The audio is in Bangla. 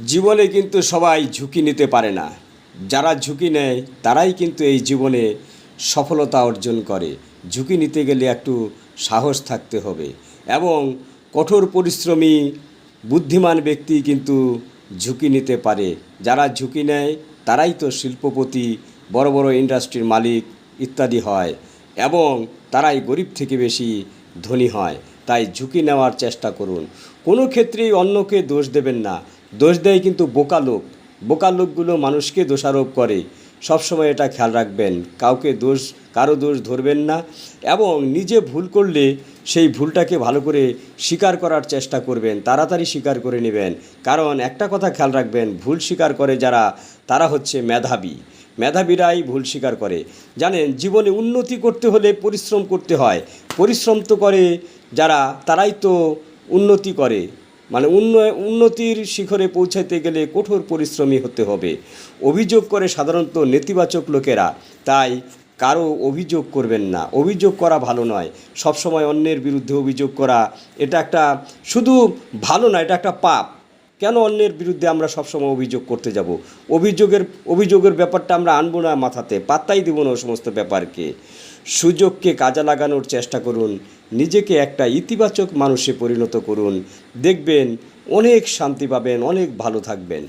জীবনে কিন্তু সবাই ঝুঁকি নিতে পারে না। যারা ঝুঁকি নেয় তারাই কিন্তু এই জীবনে সফলতা অর্জন করে। ঝুঁকি নিতে গেলে একটু সাহস থাকতে হবে এবং কঠোর পরিশ্রমী বুদ্ধিমান ব্যক্তি কিন্তু ঝুঁকি নিতে পারে। যারা ঝুঁকি নেয় তারাই তো শিল্পপতি, বড় বড় ইন্ডাস্ট্রির মালিক ইত্যাদি হয় এবং তারাই গরিব থেকে বেশি ধনী হয়। তাই ঝুঁকি নেওয়ার চেষ্টা করুন। কোনো ক্ষেত্রেই অন্যকে দোষ দেবেন না। দোষ দেয় কিন্তু বোকা লোক। বোকা লোকগুলো মানুষকে দোষারোপ করে। সবসময় এটা খেয়াল রাখবেন, কারো দোষ ধরবেন না এবং নিজে ভুল করলে সেই ভুলটাকে ভালো করে স্বীকার করার চেষ্টা করবেন, তাড়াতাড়ি স্বীকার করে নেবেন। কারণ একটা কথা খেয়াল রাখবেন, ভুল স্বীকার করে যারা, তারা হচ্ছে মেধাবী। মেধাবীরাই ভুল স্বীকার করে। জানেন, জীবনে উন্নতি করতে হলে পরিশ্রম করতে হয়। পরিশ্রম তো করে যারা, তারাই তো উন্নতি করে। মানে উন্নতির শিখরে পৌঁছাতে গেলে কঠোর পরিশ্রমী হতে হবে। অভিযোগ করে সাধারণত নেতিবাচক লোকেরা। তাই কারো অভিযোগ করবেন না। অভিযোগ করা ভালো নয়। সবসময় অন্যের বিরুদ্ধে অভিযোগ করা, এটা একটা শুধু ভালো না, এটা একটা পাপ। কেন অন্যের বিরুদ্ধে আমরা সবসময় অভিযোগ করতে যাব? অভিযোগের ব্যাপারটা আমরা আনবো না মাথাতে, পাত্তাই দেব না ও সমস্ত ব্যাপারকে। সুযোগকে কাজে লাগানোর চেষ্টা করুন। নিজেকে একটা ইতিবাচক মানুষে পরিণত করুন। দেখবেন অনেক শান্তি পাবেন, অনেক ভালো থাকবেন।